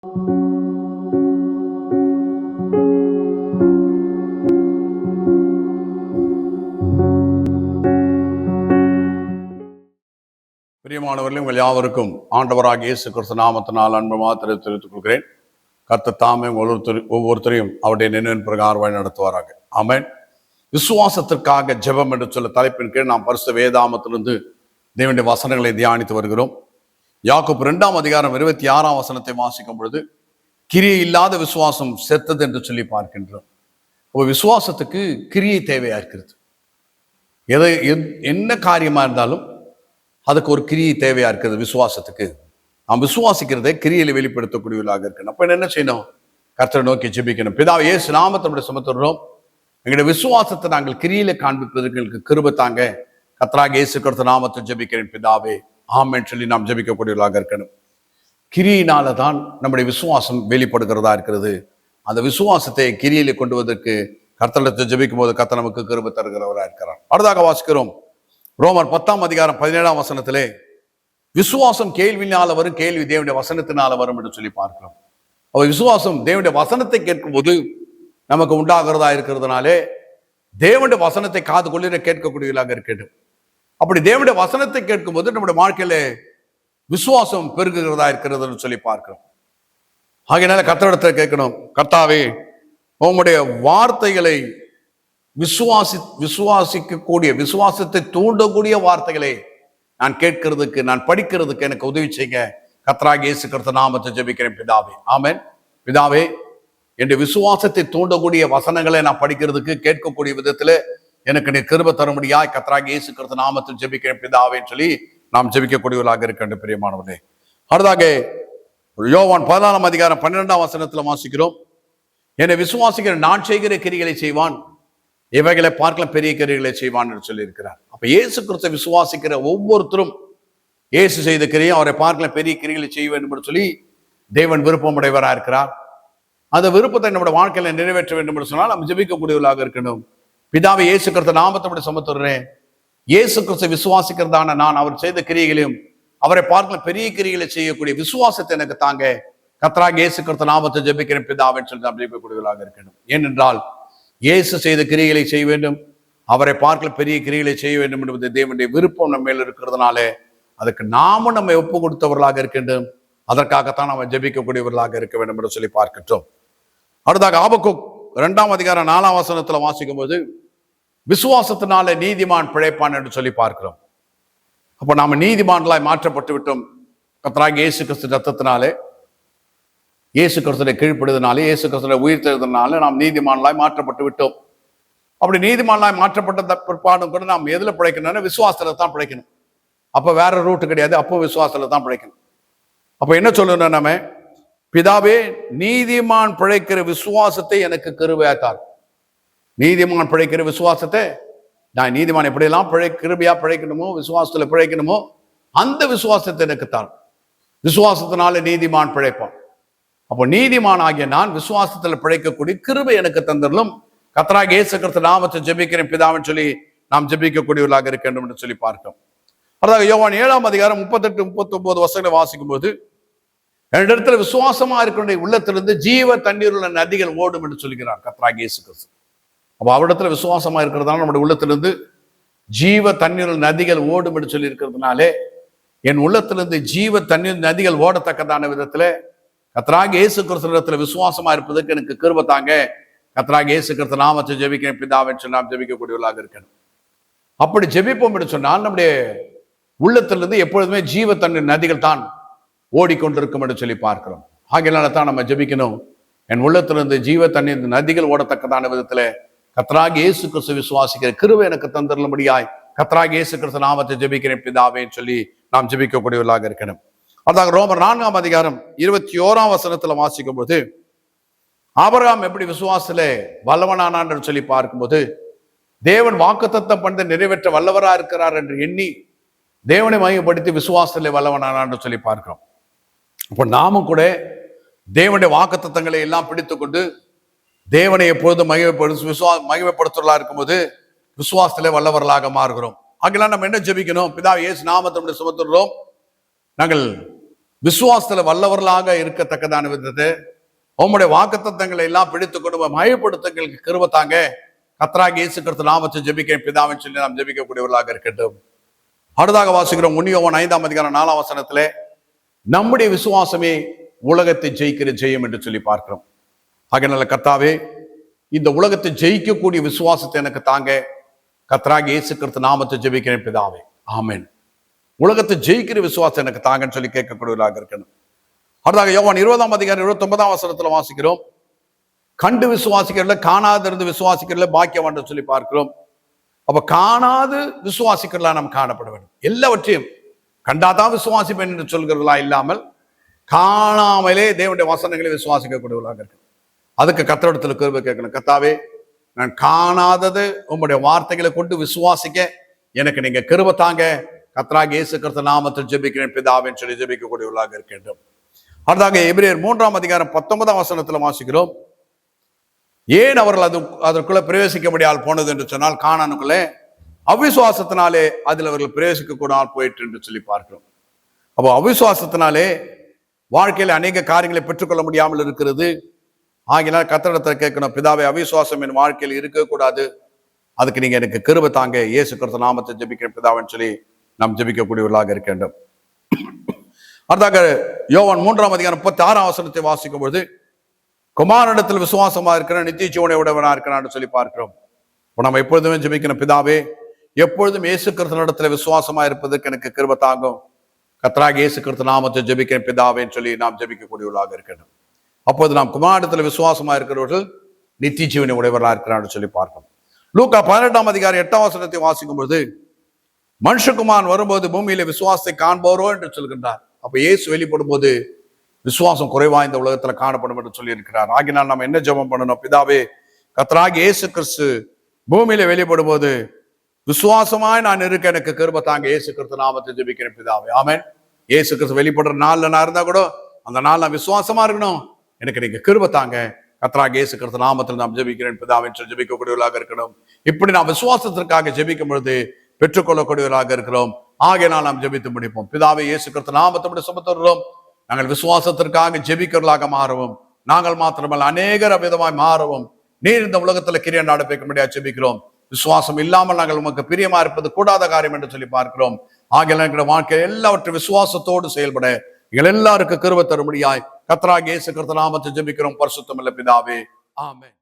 பிரியமானவர்களே, உங்கள் யாவருக்கும் ஆண்டவராக இயேசு கிறிஸ்து நாமத்தினால் அன்பு மாத்திரை தெரிவித்துக் கொள்கிறேன். கர்த்தர் தாமே ஒவ்வொருத்தரையும் அவருடைய நினைவின் பிரகாரம் வழி நடத்துவாராக. ஆமென். விசுவாசத்திற்காக ஜெபம் என்று சொல்ல தலைப்பின் கீழ் நாம் பரிசுத்த வேதாகமத்திலிருந்து தேவனுடைய வசனங்களை தியானித்து வருகிறோம். யாக்கோபு 2:26 வாசிக்கும் பொழுது, கிரியை இல்லாத விசுவாசம் செத்தது என்று சொல்லி பார்க்கின்றோம். விசுவாசத்துக்கு கிரியை தேவையா இருக்கிறது. என்ன காரியமா இருந்தாலும் அதுக்கு ஒரு கிரியை தேவையா இருக்கிறது. விசுவாசத்துக்கு நாம் விசுவாசிக்கிறதை கிரியையில வெளிப்படுத்தக்கூடியவர்களாக இருக்கணும். அப்ப என்ன செய்யணும்? கர்த்தரை நோக்கி ஜெபிக்கணும். பிதாவே இயேசு நாமத்தை சுமத்துறோம். எங்களுடைய விசுவாசத்தை நாங்கள் கிரியில காண்பிப்பதற்கு எங்களுக்கு கிருபை தாங்க. கர்த்தராகிய இயேசு கிறிஸ்து நாமத்தை ஜெபிக்கிறேன் பிதாவே, ஆமென் சொல்லி நாம் ஜெபிக்கக்கூடியவர்களாக இருக்கணும். கிரியினால தான் நம்முடைய விசுவாசம் வெளிப்படுகிறதா இருக்கிறது. அந்த விசுவாசத்தை கிரியில கொண்டு வருவதற்கு கர்த்தரிடத்தை ஜெபிக்கும் போது கர்த்தர் நமக்கு கிருபை தருகிறவராக இருக்கிறார். அடுத்ததாக வாசிக்கிறோம் ரோமர் 10:17 விசுவாசம் கேள்வினால வரும், கேள்வி தேவனுடைய வசனத்தினால வரும் என்று சொல்லி பார்க்கிறோம். விசுவாசம் தேவனுடைய வசனத்தை கேட்கும் போது நமக்கு உண்டாகிறதா இருக்கிறதுனாலே தேவனுடைய வசனத்தை காது கொள்ளிட கேட்கக்கூடியவர்களாக இருக்கட்டும். அப்படி தேவனுடைய வசனத்தை கேட்கும் போது நம்முடைய வாழ்க்கையில விசுவாசம் பெருகுகிறதா இருக்கிறதுன்னு சொல்லி பார்க்கிறோம். ஆகையினால கர்த்தரிடத்தை கேட்கணும், கர்த்தாவே உங்களுடைய வார்த்தைகளை விசுவாசிக்கக்கூடிய, விசுவாசத்தை தூண்டக்கூடிய வார்த்தைகளை நான் கேட்கிறதுக்கு, நான் படிக்கிறதுக்கு எனக்கு உதவி செய்யுங்க. கர்த்தராகிய இயேசு கிறிஸ்து நாமத்தை ஜெபிக்கிறேன் பிதாவே, ஆமென். பிதாவே, என் விசுவாசத்தை தூண்டக்கூடிய வசனங்களை நான் படிக்கிறதுக்கு, கேட்கக்கூடிய விதத்துல எனக்கு நீ கிருபை தர முடியாய். கர்த்தராகிய இயேசு கிறிஸ்து நாமத்தை ஜெபிக்கிறேன் பிதாவேன்னு சொல்லி நாம் ஜெபிக்கக்கூடியவர்களாக இருக்கின்ற பிரியமானவர்களே. அடுத்ததாக யோவான் 14:12 வாசிக்கிறோம். என்னை விசுவாசிக்கிற நான் செய்கிற கிரிகளை செய்வான், இவைகளை பார்க்கலாம் பெரிய கிரியைகளை செய்வான் என்று சொல்லி இருக்கிறார். அப்ப இயேசு கிறிஸ்துவை விசுவாசிக்கிற ஒவ்வொருத்தரும் இயேசு செய்த கிரியை அவரை பார்க்கலாம் பெரிய கிரிகளை செய்ய வேண்டும் என்று சொல்லி தேவன் விருப்பம் உடையவராக இருக்கிறார். அந்த விருப்பத்தை நம்முடைய வாழ்க்கையில நிறைவேற்ற வேண்டும் என்று சொன்னால் நம்ம ஜெபிக்கக்கூடியவர்களாக இருக்கணும். பிதாவை இயேசு கிறிஸ்து நாமத்தை சுமத்துறேன். இயேசு கிறிஸ்துவை விசுவாசிக்கிறதான நான் அவர் செய்த கிரியைகளையும் அவரை பார்க்கலாம் பெரிய கிரிகளை செய்யக்கூடிய விசுவாசத்தை எனக்கு தாங்க. கர்த்தராகிய இயேசு கிறிஸ்து நாமத்தை ஜெபிக்கிறேன் பிதாவை சொல்லி நாம் ஜெபிக்கக்கூடியவர்களாக இருக்கணும். ஏனென்றால் இயேசு செய்த கிரியைகளை செய்ய வேண்டும், அவரை பார்க்கல பெரிய கிரியைகளை செய்ய வேண்டும் என்பது தேவனுடைய விருப்பம் நம்ம மேல இருக்கிறதுனால அதுக்கு நாமும் நம்ம ஒப்பு கொடுத்தவர்களாக இருக்கின்றோம். அதற்காகத்தான் நம்ம ஜெபிக்கக்கூடியவர்களாக இருக்க வேண்டும் என்று சொல்லி பார்க்கின்றோம். அடுத்தாக ஆபக்கூக் 2:4 வாசிக்கும் போது, விசுவாசத்தினால நீதிமான் பிழைப்பான் என்று சொல்லி பார்க்கிறோம். அப்போ நாம நீதிமான்களாய் மாற்றப்பட்டு விட்டோம். கர்த்தராகிய இயேசு கிறிஸ்து ரத்தத்தினாலே, இயேசு கிறிஸ்துவை கீழ்ப்படுவதனாலே, இயேசு கிறிஸ்துவை உயிர்த்தெழுதனால நாம் நீதிமான்களாய் மாற்றப்பட்டு விட்டோம். அப்படி நீதிமான்களாய் மாற்றப்பட்ட பிற்பாடும் கூட நாம் எதுல பிழைக்கணும்னா விசுவாசத்துல தான் பிழைக்கணும். அப்ப வேற ரூட் கிடையாது, அப்போ விசுவாசத்துல தான் பிழைக்கணும். அப்ப என்ன சொல்லணும்? நம்ம பிதாவே நீதிமான் பிழைக்கிற விசுவாசத்தை எனக்கு கிருபையாத்தார். நீதிமான் பிழைக்கிற விசுவாசத்தை நான் நீதிமான் எப்படியெல்லாம் கிருபையா பிழைக்கணுமோ, விசுவாசத்துல பிழைக்கணுமோ அந்த விசுவாசத்தை எனக்கு தான். விசுவாசத்தினால நீதிமான் பிழைப்பான். அப்போ நீதிமான் ஆகிய நான் விசுவாசத்துல பிழைக்கக்கூடிய கிருபை எனக்கு தந்தரலும். கர்த்தராகிய இயேசு கிறிஸ்து நாமத்தை ஜெபிக்கிறேன் பிதாவின்னு சொல்லி நாம் ஜெபிக்கக்கூடியவர்களாக இருக்க வேண்டும் என்று சொல்லி பார்க்கிறோம். அதாவது யோவான் 7:38-39 வாசிக்கும் போது, என்னிடத்துல விசுவாசமா இருக்கிற உள்ளத்திலிருந்து ஜீவ தண்ணீர் உள்ள நதிகள் ஓடும் என்று சொல்கிறார் கர்த்தராகிய இயேசு கிறிஸ்து. அப்ப அவரிடத்துல விசுவாசமா இருக்கிறதுனால நம்முடைய உள்ளத்திலிருந்து ஜீவ தண்ணீர் நதிகள் ஓடும் என்று சொல்லி இருக்கிறதுனாலே என் உள்ளத்திலிருந்து ஜீவ தண்ணீர் நதிகள் ஓடத்தக்கதான விதத்துல கர்த்தராகிய இயேசு கிறிஸ்துவிடத்துல விசுவாசமா இருப்பதற்கு எனக்கு கிருபை தாங்க. கர்த்தராகிய இயேசு கிறிஸ்து நாமத்தை ஜெபிக்கிறேன் பிதாவை சொல்லி நாம் ஜெபிக்கக்கூடியவர்களாக இருக்கணும். அப்படி ஜெபிப்போம் என்று சொன்னால் நம்முடைய உள்ளத்திலிருந்து எப்பொழுதுமே ஜீவ தண்ணீர் நதிகள் தான் ஓடிக்கொண்டிருக்கும் என்று சொல்லி பார்க்கிறோம். ஆகையினால தான் நம்ம ஜெபிக்கணும், என் உள்ளத்திலிருந்து ஜீவ தண்ணீர் நதிகள் ஓடத்தக்கதான விதத்துல கர்த்தராகிய இயேசு கிறிஸ்து விசுவாசிக்கிற கிருபை எனக்கு தந்தருளும்படியாய் கர்த்தராகிய இயேசு கிறிஸ்து நாமத்தை ஜெபிக்கிறேன் பிதாவேன்னு சொல்லி நாம் ஜெபிக்கக்கூடியவர்களாக இருக்கணும். அதாக ரோமர் 4:21 வாசிக்கும் போது, ஆபிரகாம் எப்படி விசுவாசத்திலே வல்லவனானான் என்று சொல்லி பார்க்கும்போது, தேவன் வாக்குத்தத்தம் பண்ணி நிறைவேற்ற வல்லவரா இருக்கிறார் என்று எண்ணி தேவனை மையப்படுத்தி விசுவாசத்திலே வல்லவனானான் என்று சொல்லி பார்க்கிறோம். அப்ப நாமும் கூட தேவனுடைய வாக்குத்தத்தங்களை எல்லாம் பிடித்துக் கொண்டு தேவனை எப்பொழுதும் மகிமைப்படுத்துவதா இருக்கும்போது விசுவாசத்திலே வல்லவர்களாக மாறுகிறோம். ஆகலாம் நம்ம என்ன ஜெபிக்கணும்? பிதா இயேசு நாமத்தை சுமத்துகிறோம். நாங்கள் விசுவாசத்துல வல்லவர்களாக இருக்கத்தக்கதான விதத்தை உம்முடைய வாக்குத்தத்தங்களை எல்லாம் பிடித்துக் கொண்டு மயப்படுத்தங்களுக்கு கிருபை தாங்க. கர்த்தராகிய இயேசு கிறிஸ்து நாமத்தை ஜெபிக்கிறேன் பிதாவின் சொல்லி நாம் ஜெபிக்கக்கூடியவர்களாக இருக்கட்டும். அடுத்தாக வாசிக்கிறோம் 1 யோவான் 5ஆம் அதிகாரம் 4ஆம் வசனத்திலே, நம்முடைய விசுவாசமே உலகத்தை ஜெயிக்கிற ஜெயம் என்று சொல்லி பார்க்கிறோம். ஆகையால கர்த்தாவே, இந்த உலகத்தை ஜெயிக்கக்கூடிய விசுவாசத்தை எனக்கு தாங்க. கர்த்தராகிய இயேசு கிறிஸ்து நாமத்தை ஜெபிக்கிறேன் பிதாவே, ஆமென். உலகத்தை ஜெயிக்கிற விசுவாசம் எனக்கு தாங்கன்னு சொல்லி கேட்கக்கூடியவர்களாக இருக்கணும். அடுத்தாக யோவான் 20ஆம் அதிகாரம் 29ஆம் வசனத்துல வாசிக்கிறோம், கண்டு விசுவாசிக்கிறதுல காணாதிருந்து விசுவாசிக்கிறதுல பாக்கியம் என்று சொல்லி பார்க்கிறோம். அப்ப காணாது விசுவாசிக்கிறதா நாம் காணப்பட வேண்டும். எல்லாவற்றையும் கண்டாதான் விசுவாசிப்பேன் என்று சொல்கிறதா இல்லாமல் காணாமலே தேவனுடைய வசனங்களை விசுவாசிக்கக்கூடியவர்களாக இருக்கு. அதுக்கு கர்த்தரிடத்துல கிருபை கேட்கணும். கர்த்தாவே, நான் காணாதது உம்முடைய வார்த்தைகளை கொண்டு விசுவாசிக்க எனக்கு நீங்க கிருபை தாங்க. கர்த்தராகிய இயேசு கிறிஸ்து நாமத்தில் ஜெபிக்கிறேன் பிதாவின் சொல்லி ஜெபிக்கக்கூடியவர்களாக இருக்கின்றோம். அடுத்தாக எபிரேயர் 3ஆம் அதிகாரம் 19ஆம் வசனத்துல வாசிக்கிறோம், ஏன் அவர்கள் அதற்குள்ள பிரவேசிக்க முடியாமல் போனது என்று சொன்னால், கானானுக்குள்ளே அவிசுவாசத்தினாலே அதில் அவர்கள் பிரவேசிக்க கூடாமல் போயிட்டு என்று சொல்லி பார்க்கிறோம். அப்போ அவிசுவாசத்தினாலே வாழ்க்கையில அநேக காரியங்களை பெற்றுக்கொள்ள முடியாமல் இருக்கிறது. ஆகினால் கர்த்தரிடத்தை கேட்கணும், பிதாவே, அவிசுவாசம் என் வாழ்க்கையில் இருக்கக்கூடாது, அதுக்கு நீங்க எனக்கு கிருபை தாங்க. இயேசு கிறிஸ்து நாமத்தை ஜெபிக்கிறேன் பிதாவின்னு சொல்லி நாம் ஜெபிக்கக்கூடியவர்களாக இருக்கின்றோம். அடுத்தாக யோவான் 3ஆம் அதிகாரம் 36ஆம் வசனத்தை வாசிக்கும் பொழுது, குமாரனிடத்தில் விசுவாசமா இருக்கிற நித்திய ஜீவனை உடையவனா இருக்கிறான்னு சொல்லி பார்க்கிறோம். இப்போ நம்ம எப்பொழுதுமே ஜெபிக்கணும், பிதாவே, எப்பொழுதும் இயேசு கிறிஸ்துவிடத்துல விசுவாசமா இருப்பதற்கு எனக்கு கிருபை தாங்கும். கர்த்தராகிய இயேசு கிறிஸ்து நாமத்தை ஜெபிக்கிறேன் பிதாவேன்னு சொல்லி நாம் ஜெபிக்கக்கூடியவர்களாக இருக்கணும். அப்போது நாம் குமாரனிடத்தில் விசுவாசமா இருக்கிறவர்கள் நித்திய ஜீவனை உடையவர்களா இருக்கிறான்னு சொல்லி பார்க்கணும். லூக்கா 18ஆம் அதிகாரம் 8ஆம் வசனத்தை வாசிக்கும் பொழுது, மனுஷகுமாரன் வரும்போது பூமியில விசுவாசத்தை காண்போரோ என்று சொல்கின்றார். அப்ப இயேசு வெளிப்படும் போது விசுவாசம் குறைவா இந்த உலகத்துல காணப்படும் என்று சொல்லி இருக்கிறார். ஆகினால் நம்ம என்ன ஜெபம் பண்ணணும், பிதாவே, கர்த்தராகிய இயேசு கிறிஸ்து பூமியில வெளிப்படும் போது விசுவாசமாய் நான் இருக்க எனக்கு கிருபை தாங்க. இயேசு கிறிஸ்து நாமத்தை ஜெபிக்கிறேன் பிதாவே, ஆமென். இயேசு கிறிஸ்து வெளிப்படுற நாள்ல நான் இருந்தா கூட அந்த நாள் நான் விசுவாசமா இருக்கணும், எனக்கு நீங்க கிருபை தாங்க. கர்த்தராகிய இயேசு கிறிஸ்து நாமத்தில் நாம் ஜெபிக்கிறேன் பிதாவின் சொல்லி ஜெபிக்கக்கூடியவர்களாக இருக்கணும். இப்படி நாம் விசுவாசத்திற்காக ஜெபிக்கும் பொழுது பெற்றுக்கொள்ளக்கூடியவர்களாக இருக்கிறோம். ஆகையினால் நாம் ஜெபித்து முடிப்போம். பிதாவே, இயேசு கிறிஸ்து நாமத்தோடு சுமத்துகிறோம். நாங்கள் விசுவாசத்திற்காக ஜெபிக்கிறவர்களாக மாறவும், நாங்கள் மாத்திரமல்ல அநேகர் விதமாய் மாறவும் நீர் இந்த உலகத்துல கிரியை நடப்பிக்கும்படியா ஜெபிக்கிறோம். விசுவாசம் இல்லாமல் நாங்கள் உமக்கு பிரியமா இருப்பது கூடாத காரியம் என்று சொல்லி பார்க்கிறோம். ஆகையால் எங்களுடைய வாழ்க்கை எல்லாவற்றையும் விசுவாசத்தோடு செயல்பட எங்கள் எல்லாருக்கும் கிருபை தரும்படியாய் கர்த்தராகிய இயேசு கிறிஸ்து நாமத்தில் ஜெபிக்கிறோம் பரிசுத்தமுள்ள பிதாவே, ஆமென்.